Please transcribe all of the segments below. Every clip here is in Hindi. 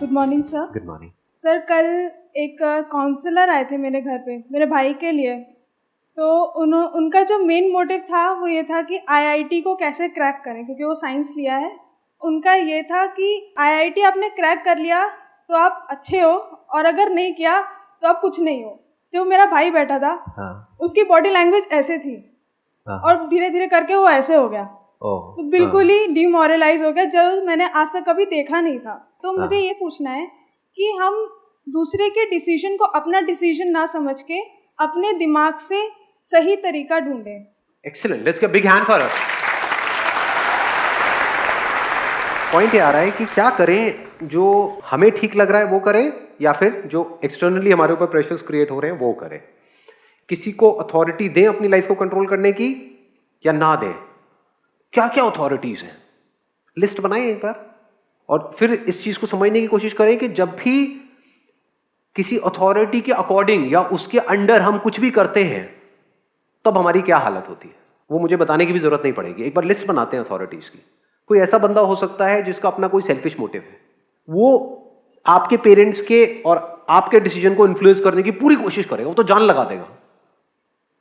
Good morning sir. Good morning sir, कल एक काउंसलर आए थे मेरे घर पे मेरे भाई के लिए। तो उनका जो मेन मोटिव था वो ये था कि आईआईटी को कैसे क्रैक करें, क्योंकि वो साइंस लिया है। उनका ये था कि आईआईटी आपने क्रैक कर लिया तो आप अच्छे हो, और अगर नहीं किया तो आप कुछ नहीं हो। जो मेरा भाई बैठा था, उसकी बॉडी लैंग्वेज ऐसे थी, और धीरे धीरे करके वो ऐसे हो गया। तो बिल्कुल ही डिमोरलाइज हो गया, जो मैंने आज तक कभी देखा नहीं था। तो मुझे ये पूछना है कि हम दूसरे के डिसीजन को अपना डिसीजन ना समझ के अपने दिमाग से सही तरीका ढूंढें। Excellent, let's give big hand for her. Point ये आ रहा है कि क्या करें, जो हमें ठीक लग रहा है वो करें, या फिर जो एक्सटर्नली हमारे ऊपर प्रेशर्स क्रिएट हो रहे हैं वो करें। किसी को अथॉरिटी दें अपनी लाइफ को कंट्रोल करने की या ना दें। क्या क्या अथॉरिटीज हैं, लिस्ट बनाएं एक बार, और फिर इस चीज को समझने की कोशिश करें कि जब भी किसी अथॉरिटी के अकॉर्डिंग या उसके अंडर हम कुछ भी करते हैं तब हमारी क्या हालत होती है। वो मुझे बताने की भी जरूरत नहीं पड़ेगी, एक बार लिस्ट बनाते हैं अथॉरिटीज की। कोई ऐसा बंदा हो सकता है जिसका अपना कोई सेल्फिश मोटिव है, वो आपके पेरेंट्स के और आपके डिसीजन को इन्फ्लुएंस करने की पूरी कोशिश करेगा, वो तो जान लगा देगा।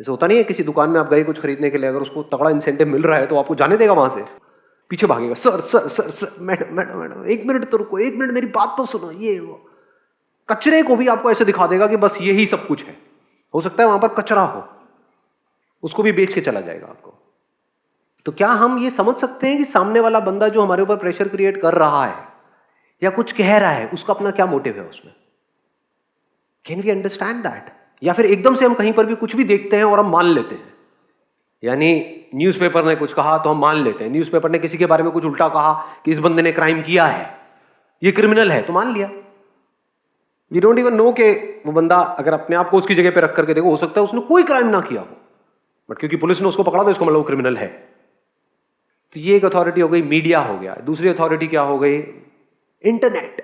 जैसे होता नहीं है, किसी दुकान में आप गए कुछ खरीदने के लिए, अगर उसको तगड़ा इंसेंटिव मिल रहा है तो आपको जाने देगा, वहां से पीछे भागेगा, sir sir sir sir madam madam madam एक मिनट तो रुको, एक मिनट मेरी बात तो सुनो, ये वो। कचरे को भी आपको ऐसे दिखा देगा कि बस यही सब कुछ है। हो सकता है वहां पर कचरा हो, उसको भी बेच के चला जाएगा आपको। तो क्या हम ये समझ सकते हैं कि सामने वाला बंदा जो हमारे ऊपर प्रेशर क्रिएट कर रहा है या कुछ कह रहा है, उसका अपना क्या मोटिव है उसमें? Can we understand that? या फिर एकदम से हम कहीं पर भी कुछ भी देखते हैं और हम मान लेते हैं। यानी न्यूज़पेपर ने कुछ कहा तो हम मान लेते हैं, न्यूज़पेपर ने किसी के बारे में कुछ उल्टा कहा कि इस बंदे ने क्राइम किया है, ये क्रिमिनल है, तो मान लिया। वी डोंट इवन नो कि वो बंदा अगर अपने आप को उसकी जगह पे रख करके देखो, हो सकता है उसने कोई क्राइम ना किया हो, बट क्योंकि पुलिस ने उसको पकड़ा तो इसको मतलब वो क्रिमिनल है। तो ये एक अथॉरिटी हो गई, मीडिया हो गया। दूसरी अथॉरिटी क्या हो गई? इंटरनेट।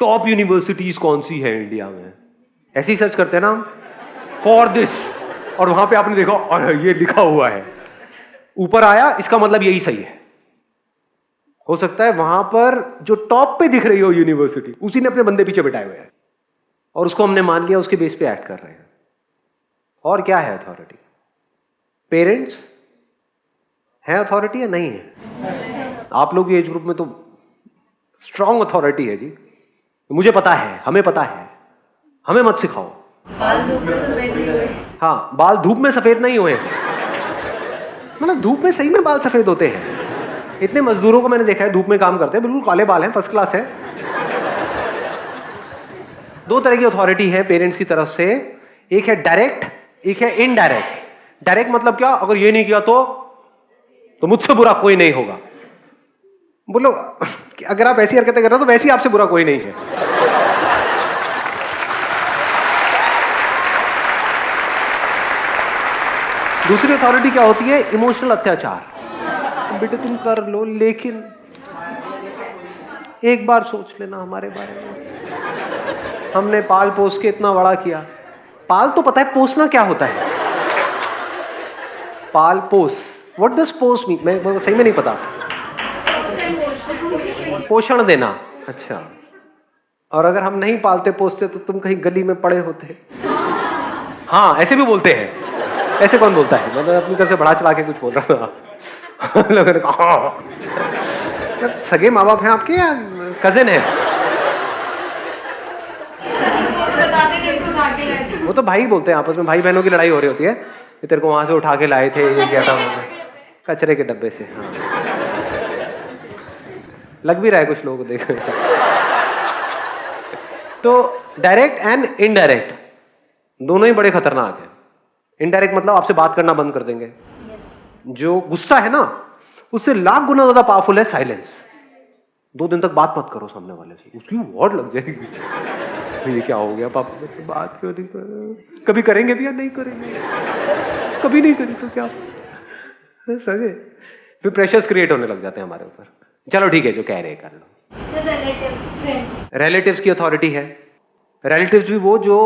टॉप यूनिवर्सिटीज कौन सी है इंडिया में, ऐसे ही सर्च करते हैं ना फॉर दिस, और वहां पे आपने देखा और ये लिखा हुआ है, ऊपर आया, इसका मतलब यही सही है। हो सकता है वहां पर जो टॉप पे दिख रही हो यूनिवर्सिटी, उसी ने अपने बंदे पीछे बिठाए हुए हैं और उसको हमने मान लिया, उसके बेस पे एक्ट कर रहे हैं। और क्या है अथॉरिटी? पेरेंट्स है अथॉरिटी या नहीं है? आप लोग एज ग्रुप में तो स्ट्रॉन्ग अथॉरिटी है जी। मुझे पता है, हमें पता है, हमें मत सिखाओ। बाल धूप में सफेद नहीं हुए। हाँ, बाल धूप में सफेद नहीं हुए, मतलब धूप में सही में बाल सफेद होते हैं। इतने मजदूरों को मैंने देखा है धूप में काम करते हैं, बिल्कुल काले बाल हैं, फर्स्ट क्लास है। दो तरह की अथॉरिटी है पेरेंट्स की तरफ से, एक है डायरेक्ट, एक है इनडायरेक्ट। डायरेक्ट मतलब क्या? अगर ये नहीं किया तो मुझसे बुरा कोई नहीं होगा। बोलो, अगर आप ऐसी हरकतें कर रहे हो तो वैसे ही आपसे बुरा कोई नहीं है। दूसरी अथॉरिटी क्या होती है? इमोशनल अत्याचार। बेटे तुम कर लो, लेकिन एक बार सोच लेना हमारे बारे में, हमने पाल पोस के इतना बड़ा किया। पाल तो पता है पोसना क्या होता है? पाल पोस, व्हाट डज पोस मीन? मैं सही में नहीं पता। पोषण देना, अच्छा। और अगर हम नहीं पालते पोसते तो तुम कहीं गली में पड़े होते। हाँ, ऐसे भी बोलते हैं। ऐसे कौन बोलता है? मतलब अपनी तरफ से बढ़ा चढ़ा के कुछ बोल रहा था। लोगों ने कहा सगे माँ बाप हैं आपके या कजिन है? वो तो भाई बोलते हैं, आपस में भाई बहनों की लड़ाई हो रही होती है। ये तेरे को वहां से उठा के लाए थे, ये क्या था कचरे के डब्बे से। हाँ, लग भी रहा है कुछ लोगों को देखो। तो डायरेक्ट एंड इनडायरेक्ट दोनों ही बड़े खतरनाक हैं। इनडायरेक्ट मतलब आपसे बात करना बंद कर देंगे। जो गुस्सा है ना, उससे लाख गुना ज्यादा पावरफुल है साइलेंस। 2 दिन तक बात मत करो सामने वाले से, उसकी वॉर्ड लग जाएगी। ये क्या हो गया, पापा मुझसे बात क्यों नहीं कर रहे? कभी करेंगे भी या नहीं करेंगे? कभी नहीं करें तो क्या सगे? फिर प्रेशर्स क्रिएट होने लग जाते हैं हमारे ऊपर। चलो ठीक है, जो कह रहे हैं कर लो। रिलेटिव्स की अथॉरिटी है। रिलेटिव्स भी वो जो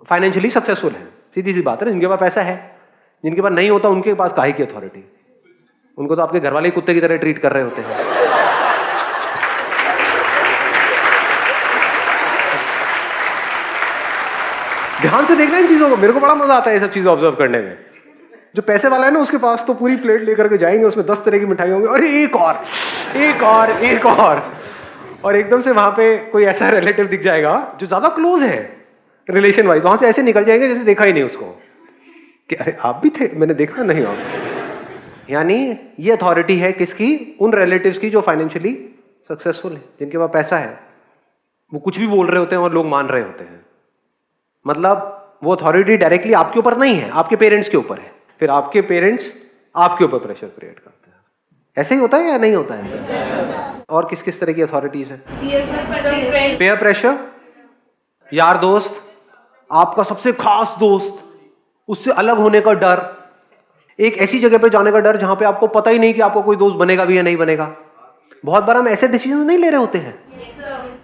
फाइनेंशियली सक्सेसफुल है, सीधी सी बात है, जिनके पास पैसा है। जिनके पास नहीं होता उनके पास काहे की अथॉरिटी? उनको तो आपके घर वाले कुत्ते की तरह ट्रीट कर रहे होते हैं। ध्यान से देखना इन चीजों को, मेरे को बड़ा मजा आता है ये सब चीजें ऑब्जर्व करने में। जो पैसे वाला है ना उसके पास तो पूरी प्लेट लेकर के जाएंगे, उसमें 10 तरह की मिठाई होंगी, अरे एक और एक और एक और एकदम से वहां पे कोई ऐसा रिलेटिव दिख जाएगा जो ज्यादा क्लोज है रिलेशन वाइज, वहां से ऐसे निकल जाएंगे जैसे देखा ही नहीं उसको, कि अरे आप भी थे, मैंने देखा नहीं आप। यानी ये अथॉरिटी है किसकी? उन रिलेटिव्स की जो फाइनेंशियली सक्सेसफुल है, जिनके पास पैसा है। वो कुछ भी बोल रहे होते हैं और लोग मान रहे होते हैं। मतलब वो अथॉरिटी डायरेक्टली आपके ऊपर नहीं है, आपके पेरेंट्स के ऊपर है, फिर आपके पेरेंट्स आपके ऊपर प्रेशर क्रिएट करते हैं। ऐसे ही होता है या नहीं होता है? और किस किस तरह की अथॉरिटीज है? पेयर प्रेशर, यार दोस्त, आपका सबसे खास दोस्त, उससे अलग होने का डर, एक ऐसी जगह पे जाने का डर जहां पे आपको पता ही नहीं कि आपको कोई दोस्त बनेगा भी या नहीं बनेगा। बहुत बार हम ऐसे डिसीजन नहीं ले रहे होते हैं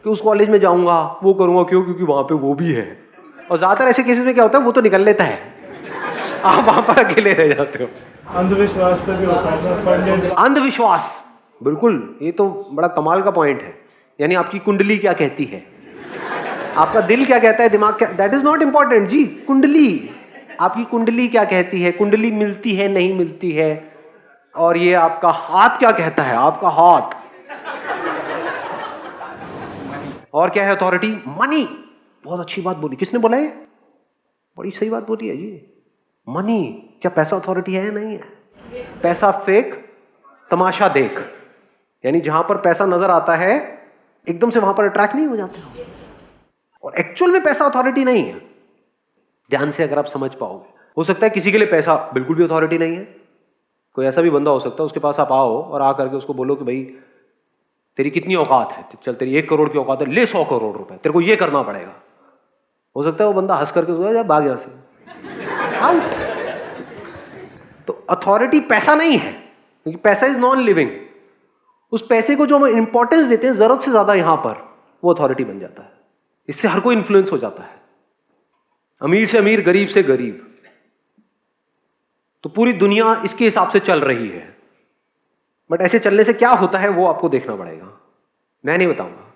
कि उस कॉलेज में जाऊंगा, वो करूंगा, क्यों? क्योंकि वहां पे वो भी है। और ज्यादातर ऐसे केसेस में क्या होता है, वो तो निकल लेता है, आप वहां पर अकेले रह जाते हो। अंधविश्वास पे भी होता है। अंधविश्वास, बिल्कुल, ये तो बड़ा कमाल का पॉइंट है। यानी आपकी कुंडली क्या कहती है, आपका दिल क्या कहता है, दिमाग क्या, दैट इज नॉट इंपॉर्टेंट जी। कुंडली, आपकी कुंडली क्या कहती है, कुंडली मिलती है नहीं मिलती है, और ये आपका हाथ क्या कहता है, आपका हाथ। और क्या है अथॉरिटी? मनी। बहुत अच्छी बात बोली, किसने बोला ये? बड़ी सही बात बोली है जी। मनी, क्या पैसा अथॉरिटी है या नहीं है? पैसा फेक, तमाशा देख। यानी जहां पर पैसा नजर आता है एकदम से वहां पर अट्रैक्ट नहीं हो जाते हो, और एक्चुअल में पैसा अथॉरिटी नहीं है। ध्यान से अगर आप समझ पाओगे, हो सकता है किसी के लिए पैसा बिल्कुल भी अथॉरिटी नहीं है। कोई ऐसा भी बंदा हो सकता है, उसके पास आप आओ और आ करके उसको बोलो कि भाई तेरी कितनी औकात है, चल तेरी 1 करोड़ की औकात है, ले 100 करोड़ रुपए, तेरे को ये करना पड़ेगा। हो सकता है वो बंदा हंस करके भाग यहां से, आउट। तो अथॉरिटी पैसा नहीं है, क्योंकि पैसा इज नॉन लिविंग। उस पैसे को जो हम इंपॉर्टेंस देते हैं जरूरत से ज्यादा, यहां पर वो अथॉरिटी बन जाता है। इससे हर कोई इन्फ्लुएंस हो जाता है, अमीर से अमीर, गरीब से गरीब। तो पूरी दुनिया इसके हिसाब से चल रही है। बट ऐसे चलने से क्या होता है वो आपको देखना पड़ेगा, मैं नहीं बताऊंगा।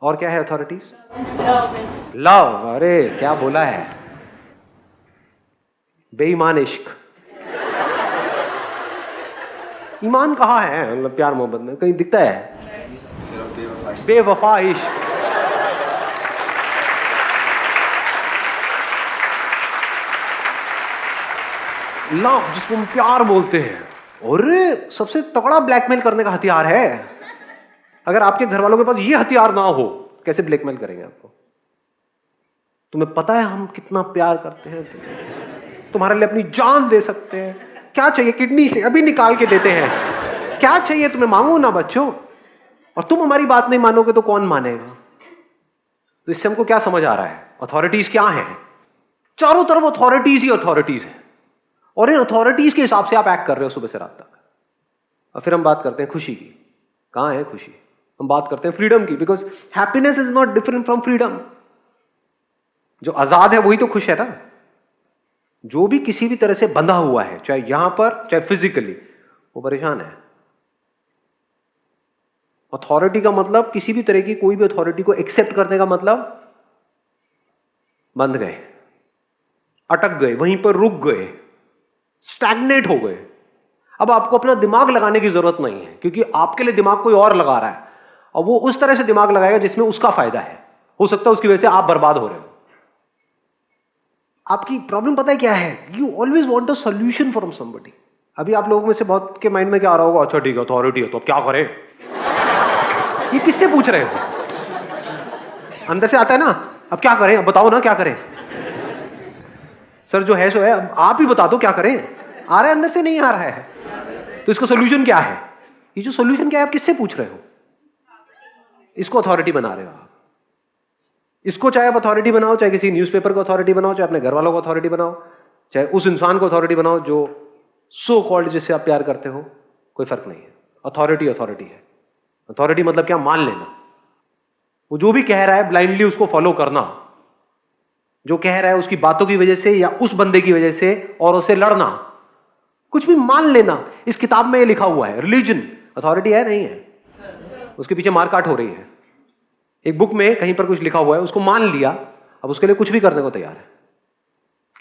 और क्या है अथॉरिटीज? लव। अरे क्या बोला है, बेईमान इश्क। ईमान कहाँ है, मतलब प्यार मोहब्बत में कहीं दिखता है? बेवफा इश्क। लव, जिसको हम प्यार बोलते हैं, और सबसे तगड़ा ब्लैकमेल करने का हथियार है। अगर आपके घर वालों के पास ये हथियार ना हो, कैसे ब्लैकमेल करेंगे आपको? तुम्हें पता है हम कितना प्यार करते हैं, तुम्हारे लिए अपनी जान दे सकते हैं, क्या चाहिए, किडनी से अभी निकाल के देते हैं, क्या चाहिए तुम्हें, मांगो ना बच्चों। और तुम हमारी बात नहीं मानोगे तो कौन मानेगा? तो इससे हमको क्या समझ आ रहा है, अथॉरिटीज क्या है? चारों तरफ अथॉरिटीज ही अथॉरिटीज है, और इन अथॉरिटीज के हिसाब से आप एक्ट कर रहे हो सुबह से रात तक। और फिर हम बात करते हैं खुशी की। कहां है खुशी? हम बात करते हैं फ्रीडम की, because happiness is not different from freedom. जो आजाद है वही तो खुश है ना। जो भी किसी भी तरह से बंधा हुआ है, चाहे यहां पर चाहे फिजिकली, वो परेशान है। अथॉरिटी का मतलब, किसी भी तरह की कोई भी अथॉरिटी को एक्सेप्ट करने का मतलब, बंध गए, अटक गए, वहीं पर रुक गए, स्टैग्नेट हो गए। अब आपको अपना दिमाग लगाने की जरूरत नहीं है, क्योंकि आपके लिए दिमाग कोई और लगा रहा है, और वो उस तरह से दिमाग लगाएगा जिसमें उसका फायदा है। हो सकता है उसकी वजह से आप बर्बाद हो रहे हो। आपकी प्रॉब्लम पता है क्या है? You always want a solution from somebody. अभी आप लोगों में से बहुत के माइंड में क्या आ रहा होगा, अच्छा ठीक है अथॉरिटी है तो अब क्या करें? ये किससे पूछ रहे हो? अंदर से आता है ना, अब क्या करें, अब बताओ ना क्या करें। सर जो है सो है, अब आप ही बता दो क्या करें। आ रहा है अंदर से, नहीं आ रहा है, तो इसका सोल्यूशन क्या है? ये जो सोल्यूशन क्या है आप किससे पूछ रहे हो? इसको अथॉरिटी बना रहे हो आप। इसको चाहे आप अथॉरिटी बनाओ, चाहे किसी न्यूज़पेपर को अथॉरिटी बनाओ, चाहे अपने घर वालों को अथॉरिटी बनाओ, चाहे उस इंसान को अथॉरिटी बनाओ जो सो कॉल्ड जिससे आप प्यार करते हो, कोई फर्क नहीं है। अथॉरिटी अथॉरिटी है। अथॉरिटी मतलब क्या? मान लेना। वो जो भी कह रहा है ब्लाइंडली उसको फॉलो करना, जो कह रहा है उसकी बातों की वजह से या उस बंदे की वजह से, और उससे लड़ना, कुछ भी मान लेना। इस किताब में ये लिखा हुआ है। रिलीजन अथॉरिटी है नहीं है? उसके पीछे मारकाट हो रही है। एक बुक में कहीं पर कुछ लिखा हुआ है, उसको मान लिया अब उसके लिए कुछ भी करने को तैयार है।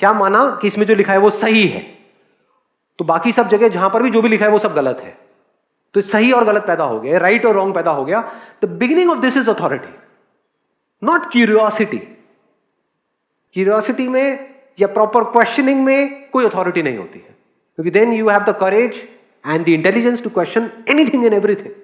क्या माना कि इसमें जो लिखा है वो सही है, तो बाकी सब जगह जहां पर भी जो भी लिखा है वो सब गलत है, तो सही और गलत पैदा हो गया, राइट और रॉन्ग पैदा हो गया। The beginning of this is authority, not curiosity. Curiosity में या प्रॉपर क्वेश्चनिंग में कोई अथॉरिटी नहीं होती है, क्योंकि then you have the courage and the intelligence to question anything and everything.